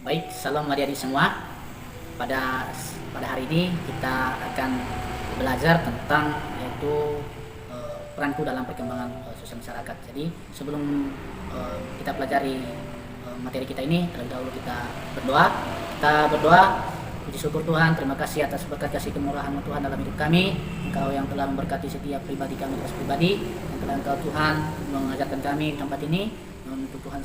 Baik, salam adik-adik semua. Pada pada hari ini kita akan belajar tentang yaitu peranku dalam perkembangan sosial masyarakat. Jadi sebelum kita pelajari materi kita ini, terlebih dahulu kita berdoa. Kita berdoa, puji syukur Tuhan, terima kasih atas berkat kasih kemurahan Tuhan dalam hidup kami. Engkau yang telah memberkati setiap pribadi kami, yang telah Engkau Tuhan mengajarkan kami di tempat ini, untuk Tuhan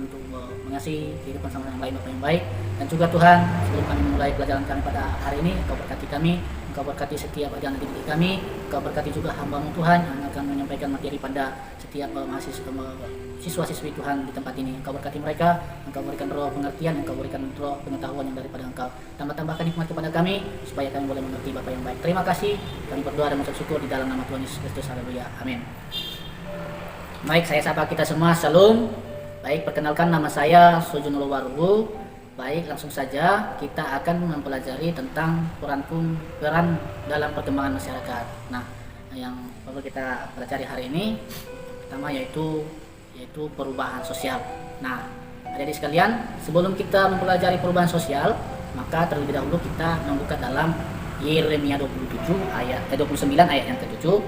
untuk mengasihi kehidupan sama yang lain Bapak yang baik. Dan juga Tuhan, sebelum kami memulai pelajaran kami pada hari ini, Engkau berkati kami, Engkau berkati setiap adik-adik kami, Engkau berkati juga hamba-Mu Tuhan yang akan menyampaikan materi pada setiap siswa-siswi Tuhan di tempat ini. Engkau berkati mereka, Engkau berikan roh pengertian, Engkau berikan roh pengetahuan yang daripada Engkau. Tambah-tambahkan hikmat kepada kami supaya kami boleh mengerti Bapak yang baik. Terima kasih, kami berdoa dan mengucap syukur di dalam nama Tuhan Yesus Kristus. Haleluya. Amin. Baik, saya sapa kita semua, Shalom. Baik, perkenalkan nama saya Sujunul Warubu. Baik, langsung saja kita akan mempelajari tentang peran dalam perkembangan masyarakat. Nah, yang perlu kita pelajari hari ini pertama yaitu perubahan sosial. Nah, adik-adik sekalian, sebelum kita mempelajari perubahan sosial, maka terlebih dahulu kita membuka dalam Yeremia 29 ayat yang ke-7.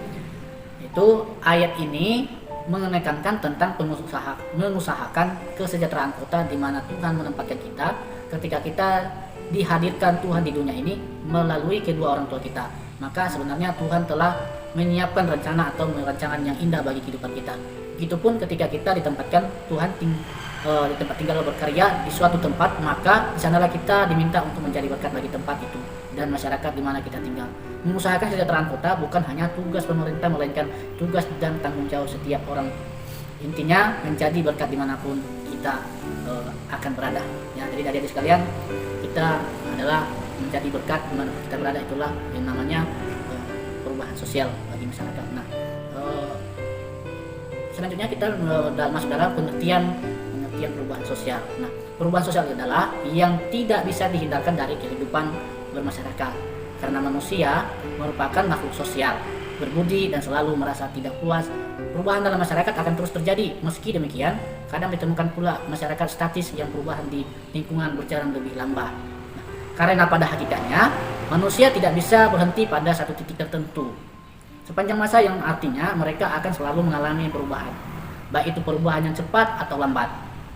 Itu ayat ini menekankan tentang mengusahakan kesejahteraan kota di mana Tuhan menempatkan kita ketika kita dihadirkan Tuhan di dunia ini melalui kedua orang tua kita. Maka sebenarnya Tuhan telah menyiapkan rencana atau rancangan yang indah bagi kehidupan kita. Begitupun ketika kita ditempatkan Tuhan di tempat tinggal berkarya di suatu tempat, maka di sanalah kita diminta untuk menjadi berkat bagi tempat itu dan masyarakat di mana kita tinggal. Mengusahakan kesejahteraan kota bukan hanya tugas pemerintah, melainkan tugas dan tanggung jawab setiap orang. Intinya menjadi berkat dimanapun kita akan berada. Ya, jadi adik-adik sekalian, kita adalah menjadi berkat dimana kita berada, itulah yang namanya perubahan sosial bagi masyarakat. Nah, selanjutnya kita masuk dalam pengertian perubahan sosial. Nah, perubahan sosial adalah yang tidak bisa dihindarkan dari kehidupan bermasyarakat. Karena manusia merupakan makhluk sosial, berbudi dan selalu merasa tidak puas. Perubahan dalam masyarakat akan terus terjadi. Meski demikian, kadang ditemukan pula masyarakat statis yang perubahan di lingkungan berjalan lebih lambat. Nah, karena pada hakikatnya, manusia tidak bisa berhenti pada satu titik tertentu. Sepanjang masa yang artinya mereka akan selalu mengalami perubahan. Baik itu perubahan yang cepat atau lambat,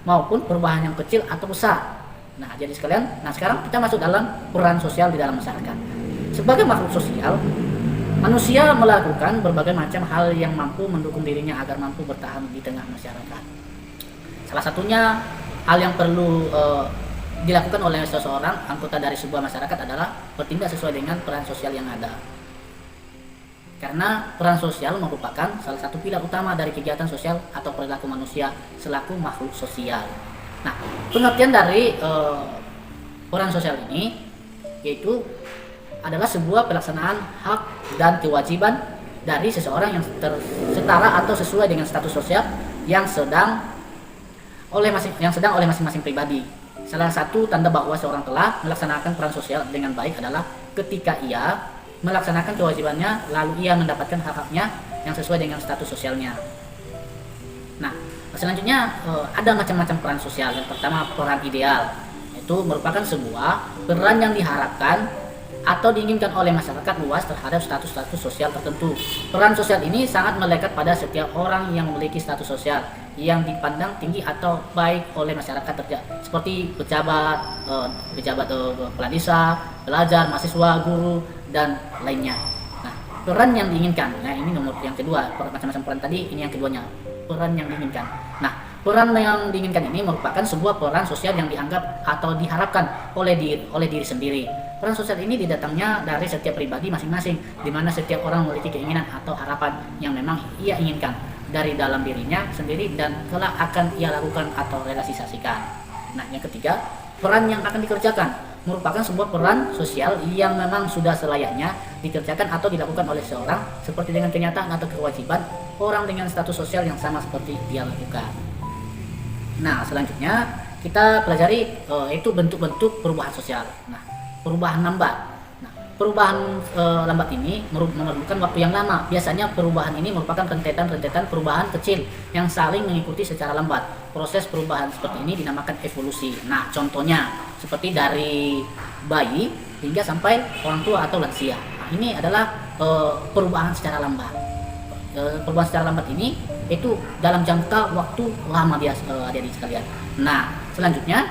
maupun perubahan yang kecil atau besar. Nah, jadi sekalian, sekarang kita masuk dalam peran sosial di dalam masyarakat. Sebagai makhluk sosial, manusia melakukan berbagai macam hal yang mampu mendukung dirinya agar mampu bertahan di tengah masyarakat. Salah satunya hal yang perlu dilakukan oleh seseorang anggota dari sebuah masyarakat adalah bertindak sesuai dengan peran sosial yang ada. Karena peran sosial merupakan salah satu pilar utama dari kegiatan sosial atau perilaku manusia selaku makhluk sosial. Nah, pengertian dari peran sosial ini yaitu adalah sebuah pelaksanaan hak dan kewajiban dari seseorang yang setara atau sesuai dengan status sosial yang sedang oleh masing-masing pribadi. Salah satu tanda bahwa seorang telah melaksanakan peran sosial dengan baik adalah ketika ia melaksanakan kewajibannya lalu ia mendapatkan hak-haknya yang sesuai dengan status sosialnya. Nah, selanjutnya ada macam-macam peran sosial. Yang pertama, peran ideal, itu merupakan sebuah peran yang diharapkan atau diinginkan oleh masyarakat luas terhadap status-status sosial tertentu. Peran sosial ini sangat melekat pada setiap orang yang memiliki status sosial yang dipandang tinggi atau baik oleh masyarakat seperti pejabat kepala desa, pelajar, mahasiswa, guru, dan lainnya. Nah, peran yang diinginkan, nah ini nomor yang kedua, macam-macam peran tadi, ini yang keduanya, peran yang diinginkan. Nah, peran yang diinginkan ini merupakan sebuah peran sosial yang dianggap atau diharapkan oleh diri sendiri. Peran sosial ini didatangnya dari setiap pribadi masing-masing, di mana setiap orang memiliki keinginan atau harapan yang memang ia inginkan dari dalam dirinya sendiri dan kelak akan ia lakukan atau realisasikan. Nah, yang ketiga, peran yang akan dikerjakan merupakan sebuah peran sosial yang memang sudah selayaknya dikerjakan atau dilakukan oleh seorang seperti dengan kenyataan atau kewajiban orang dengan status sosial yang sama seperti dia lakukan. Nah, selanjutnya kita pelajari itu bentuk-bentuk perubahan sosial. Nah, perubahan lambat. Nah, perubahan lambat ini memerlukan waktu yang lama. Biasanya perubahan ini merupakan rentetan-rentetan perubahan kecil yang saling mengikuti secara lambat. Proses perubahan seperti ini dinamakan evolusi. Nah, contohnya seperti dari bayi hingga sampai orang tua atau lansia. Nah, ini adalah perubahan secara lambat. Perubahan secara lambat ini itu dalam jangka waktu lama adik-adik sekalian. Nah, selanjutnya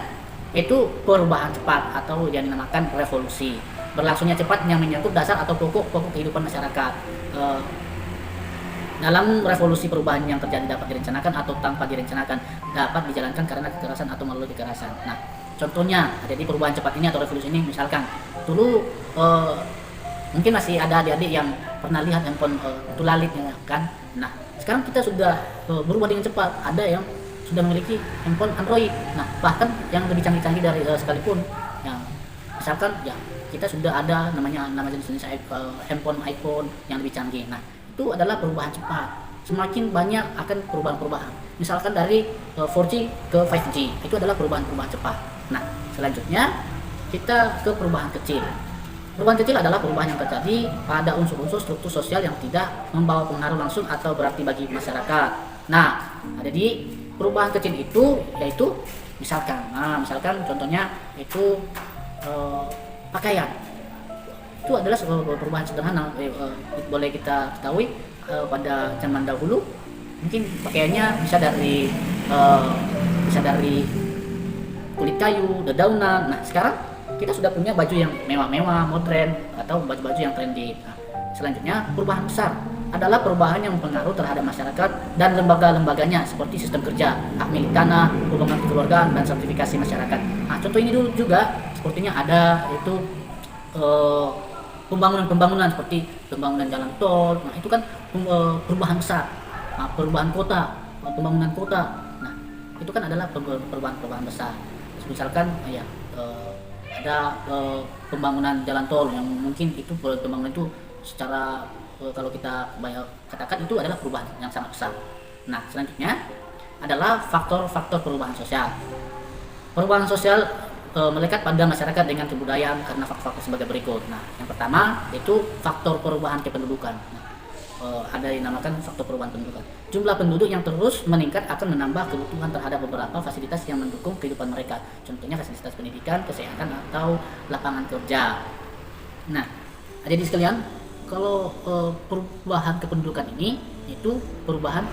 itu perubahan cepat atau yang dinamakan revolusi. Berlangsungnya cepat yang menyangkut dasar atau pokok-pokok kehidupan masyarakat. Dalam revolusi perubahan yang terjadi dapat direncanakan atau tanpa direncanakan, dapat dijalankan karena kekerasan atau melalui kekerasan. Nah, contohnya jadi perubahan cepat ini atau revolusi ini, misalkan dulu mungkin masih ada adik-adik yang pernah lihat handphone tulalit ya kan. Nah, sekarang kita sudah berubah dengan cepat. Ada yang sudah memiliki handphone Android. Nah, bahkan yang lebih canggih-canggih dari sekalipun, yang misalkan ya kita sudah ada nama jenis handphone iPhone yang lebih canggih. Nah, itu adalah perubahan cepat. Semakin banyak akan perubahan-perubahan. Misalkan dari 4G ke 5G, itu adalah perubahan-perubahan cepat. Nah, selanjutnya kita ke perubahan kecil. Perubahan kecil adalah perubahan yang terjadi pada unsur-unsur struktur sosial yang tidak membawa pengaruh langsung atau berarti bagi masyarakat. Nah, ada di perubahan kecil itu yaitu misalkan contohnya itu pakaian. Itu adalah perubahan sederhana. Boleh kita ketahui pada zaman dahulu mungkin pakaiannya bisa dari kulit kayu, dedaunan. Nah, sekarang kita sudah punya baju yang mewah-mewah, modern, atau baju-baju yang trendy. Nah, selanjutnya perubahan besar adalah perubahan yang mempengaruhi terhadap masyarakat dan lembaga-lembaganya seperti sistem kerja, hak milik tanah, hubungan kekeluargaan, dan sertifikasi masyarakat. Nah, contoh ini dulu juga sepertinya ada itu pembangunan seperti pembangunan jalan tol. Nah, itu kan perubahan besar. Nah, perubahan kota, pembangunan kota. Nah, itu kan adalah perubahan besar. Misalkan ya ada pembangunan jalan tol yang mungkin itu pembangunan itu secara kalau kita katakan itu adalah perubahan yang sangat besar. Nah, selanjutnya adalah faktor-faktor perubahan sosial. Perubahan sosial melekat pada masyarakat dengan kebudayaan karena faktor-faktor sebagai berikut. Nah, yang pertama yaitu faktor perubahan kependudukan. Nah, ada yang dinamakan faktor perubahan pendudukan. Jumlah penduduk yang terus meningkat akan menambah kebutuhan terhadap beberapa fasilitas yang mendukung kehidupan mereka. Contohnya fasilitas pendidikan, kesehatan, atau lapangan kerja. Nah, adik-adik sekalian, kalau perubahan kependudukan ini itu perubahan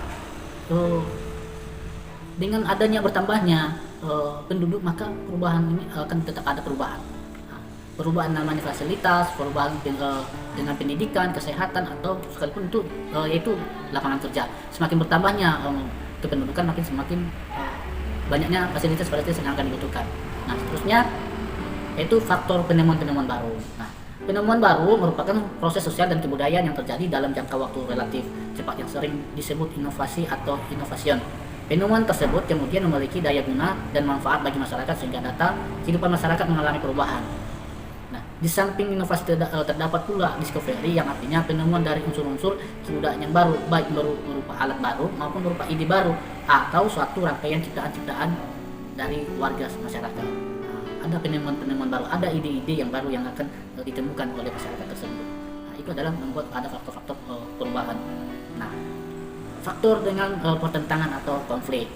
dengan adanya bertambahnya penduduk, maka perubahan ini akan tetap ada perubahan. Perubahan namanya fasilitas, perubahan dengan pendidikan, kesehatan, atau sekalipun itu yaitu lapangan kerja. Semakin bertambahnya kependudukan, makin semakin banyaknya fasilitas yang akan dibutuhkan. Nah, seterusnya yaitu faktor penemuan-penemuan baru. Nah, penemuan baru merupakan proses sosial dan kebudayaan yang terjadi dalam jangka waktu relatif cepat yang sering disebut inovasi atau innovation. Penemuan tersebut kemudian memiliki daya guna dan manfaat bagi masyarakat sehingga data kehidupan masyarakat mengalami perubahan. Nah, di samping inovasi terdapat pula discovery, yang artinya penemuan dari unsur-unsur kebudayaan yang baru, baik berupa alat baru maupun berupa ide baru atau suatu rangkaian ciptaan-ciptaan dari warga masyarakat. Nah, ada penemuan-penemuan baru, ada ide-ide yang baru yang akan ditemukan oleh masyarakat tersebut. Nah, itu adalah membuat ada faktor-faktor perubahan. Nah, faktor dengan pertentangan atau konflik.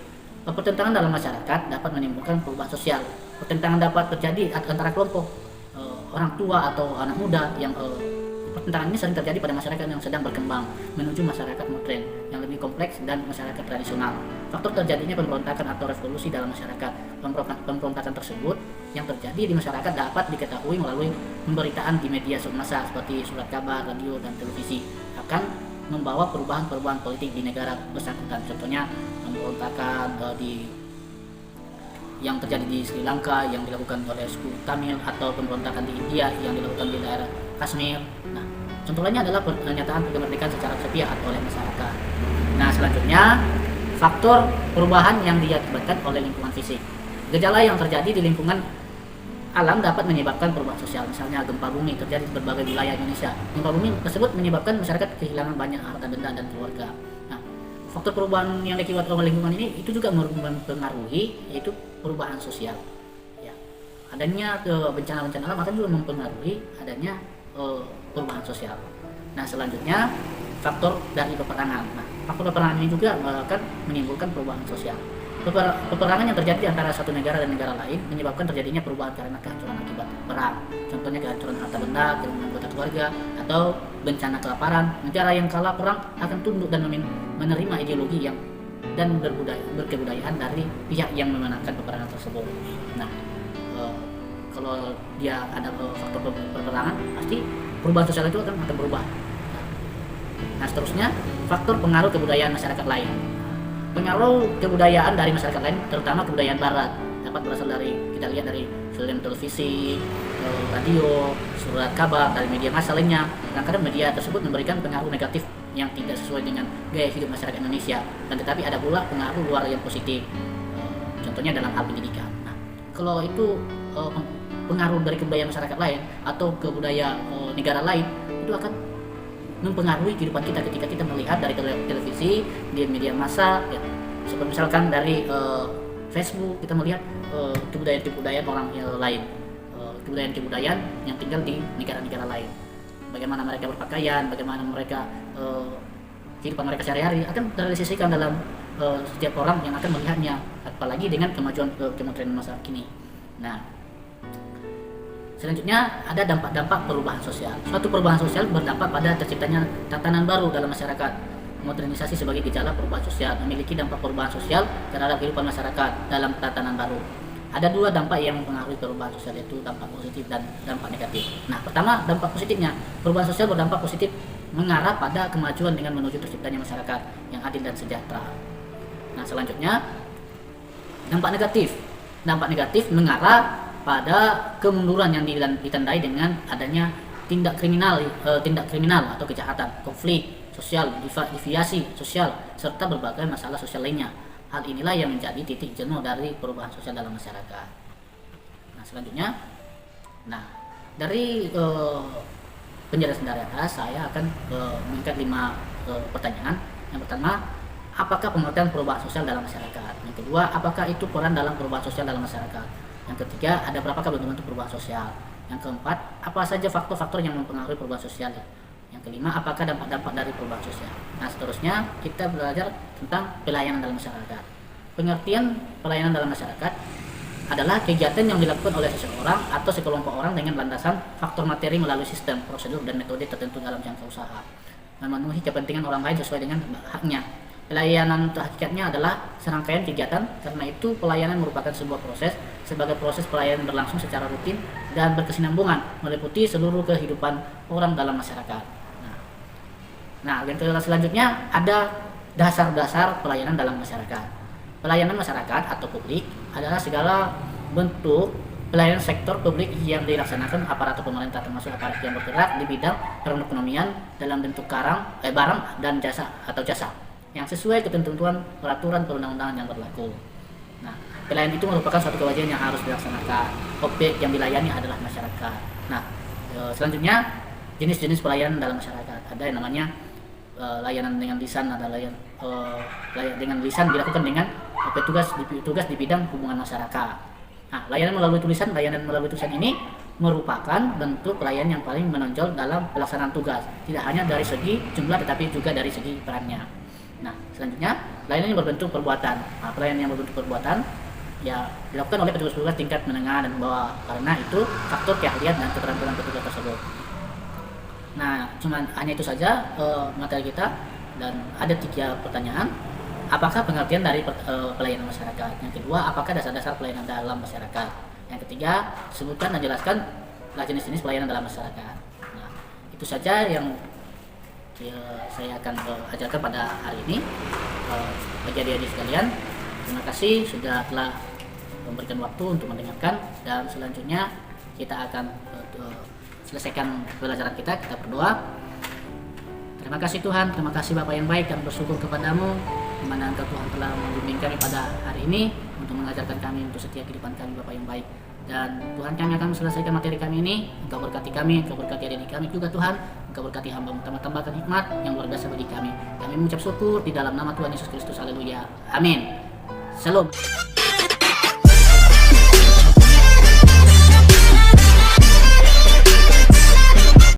Pertentangan dalam masyarakat dapat menimbulkan perubahan sosial. Pertentangan dapat terjadi antara kelompok orang tua atau anak muda yang pertentangan ini sering terjadi pada masyarakat yang sedang berkembang menuju masyarakat modern yang lebih kompleks dan masyarakat tradisional. Faktor terjadinya pemberontakan atau revolusi dalam masyarakat. Pemberontakan tersebut yang terjadi di masyarakat dapat diketahui melalui pemberitaan di media massa seperti surat kabar, radio, dan televisi. Akan membawa perubahan-perubahan politik di negara bersangkutan. Contohnya pemberontakan yang terjadi di Sri Lanka yang dilakukan oleh suku Tamil, atau pemberontakan di India yang dilakukan di daerah Kashmir. Nah, contoh lainnya adalah pernyataan kemerdekaan secara sepihak oleh masyarakat. Nah, selanjutnya faktor perubahan yang diakibatkan oleh lingkungan fisik. Gejala yang terjadi di lingkungan alam dapat menyebabkan perubahan sosial. Misalnya gempa bumi terjadi di berbagai wilayah Indonesia. Gempa bumi tersebut menyebabkan masyarakat kehilangan banyak harta benda dan keluarga. Nah, faktor perubahan yang diakibatkan oleh lingkungan ini itu juga mempengaruhi, yaitu perubahan sosial. Ya, adanya bencana-bencana alam akan juga mempengaruhi adanya perubahan sosial. Nah, selanjutnya faktor dari peperangan. Nah, faktor peperangan ini juga akan menimbulkan perubahan sosial. Peperangan yang terjadi antara satu negara dan negara lain menyebabkan terjadinya perubahan karena kehancuran akibat perang. Contohnya kehancuran harta benda, kerugian anggota keluarga, atau bencana kelaparan. Negara yang kalah perang akan tunduk dan menerima ideologi yang dan berkebudayaan dari pihak yang memenangkan peperangan tersebut. Nah, kalau dia ada faktor peperangan, pasti perubahan sosial itu akan berubah. Nah, seterusnya faktor pengaruh kebudayaan masyarakat lain. Pengaruh kebudayaan dari masyarakat lain, terutama kebudayaan barat, dapat berasal dari, kita lihat dari film, televisi, radio, surat kabar, dari media massa lainnya. Kadang-kadang media tersebut memberikan pengaruh negatif yang tidak sesuai dengan gaya hidup masyarakat Indonesia, dan tetapi ada pula pengaruh luar yang positif, contohnya dalam hal pendidikan. Nah, kalau itu pengaruh dari kebudayaan masyarakat lain atau kebudayaan negara lain, itu akan mempengaruhi kehidupan kita ketika kita melihat dari televisi, di media massa, ya. Seperti misalkan dari Facebook, kita melihat kebudayaan orang lain, kebudayaan yang tinggal di negara-negara lain, bagaimana mereka berpakaian, bagaimana mereka kehidupan mereka sehari-hari akan terrealisasikan dalam setiap orang yang akan melihatnya, apalagi dengan kemajuan masa kini. Nah, selanjutnya ada dampak-dampak perubahan sosial. Suatu perubahan sosial berdampak pada terciptanya tatanan baru dalam masyarakat. Modernisasi sebagai gejala perubahan sosial memiliki dampak perubahan sosial terhadap kehidupan masyarakat dalam tatanan baru. Ada dua dampak yang mempengaruhi perubahan sosial, yaitu dampak positif dan dampak negatif. Nah, pertama, dampak positifnya. Perubahan sosial berdampak positif mengarah pada kemajuan dengan menuju terciptanya masyarakat yang adil dan sejahtera. Nah, selanjutnya dampak negatif. Dampak negatif mengarah pada kemunduran yang ditandai dengan adanya tindak kriminal atau kejahatan, konflik sosial, deviasi sosial, serta berbagai masalah sosial lainnya. Hal inilah yang menjadi titik jenuh dari perubahan sosial dalam masyarakat. Nah, selanjutnya, dari penjelasan dari atas, saya akan mengangkat 5 pertanyaan. Yang pertama, apakah pengertian perubahan sosial dalam masyarakat? Yang kedua, apakah itu peran dalam perubahan sosial dalam masyarakat? Yang ketiga, ada berapakah bentuk perubahan sosial? Yang keempat, apa saja faktor-faktor yang mempengaruhi perubahan sosial? Yang kelima, apakah dampak-dampak dari perubahan sosial? Nah, seterusnya kita belajar tentang pelayanan dalam masyarakat. Pengertian pelayanan dalam masyarakat adalah kegiatan yang dilakukan oleh seseorang atau sekelompok orang dengan landasan faktor materi melalui sistem, prosedur, dan metode tertentu dalam jangka usaha, memenuhi kepentingan orang lain sesuai dengan haknya. Pelayanan hakikatnya adalah serangkaian kegiatan, karena itu pelayanan merupakan sebuah proses. Sebagai proses, pelayanan berlangsung secara rutin dan berkesinambungan, meliputi seluruh kehidupan orang dalam masyarakat. Nah, yang selanjutnya ada dasar-dasar pelayanan dalam masyarakat. Pelayanan masyarakat atau publik adalah segala bentuk pelayanan sektor publik yang dilaksanakan aparatur pemerintah, termasuk aparat yang bergerak di bidang perekonomian dalam bentuk barang dan jasa atau jasa yang sesuai ketentuan peraturan perundang-undangan yang berlaku. Nah, pelayanan itu merupakan suatu kewajiban yang harus dilaksanakan. Objek yang dilayani adalah masyarakat. Nah, selanjutnya jenis-jenis pelayanan dalam masyarakat. Ada yang namanya layanan dengan lisan, ada layanan dengan lisan dilakukan dengan tugas di bidang hubungan masyarakat. Nah, layanan melalui tulisan ini merupakan bentuk pelayanan yang paling menonjol dalam pelaksanaan tugas, tidak hanya dari segi jumlah tetapi juga dari segi perannya. Nah, selanjutnya layanan yang berbentuk perbuatan. Nah, pelayanan yang berbentuk perbuatan ya dilakukan oleh petugas-petugas tingkat menengah dan bawah, karena itu faktor keahlian dan keterampilan petugas tersebut. Nah, hanya itu saja materi kita, dan ada 3 pertanyaan. Apakah pengertian dari pelayanan masyarakat? Yang kedua, apakah dasar-dasar pelayanan dalam masyarakat? Yang ketiga, sebutkan dan jelaskan jenis-jenis pelayanan dalam masyarakat. Nah, itu saja yang saya akan ajarkan pada hari ini. Bagi adik-adik sekalian, terima kasih telah memberikan waktu untuk mendengarkan, dan selanjutnya kita akan selesaikan pelajaran kita berdoa. Terima kasih Tuhan, terima kasih Bapa yang baik, kami bersyukur kepadamu di mana Engkau Tuhan telah membimbing kami pada hari ini untuk mengajarkan kami untuk setia kehidupan kami Bapa yang baik. Dan Tuhan, kami akan selesaikan materi kami ini. Engkau berkati kami, Engkau berkati adik kami juga Tuhan. Engkau berkati hamba-Mu, tambahkan hikmat yang luar biasa bagi kami. Kami mengucap syukur di dalam nama Tuhan Yesus Kristus. Haleluya. Amin. Shalom.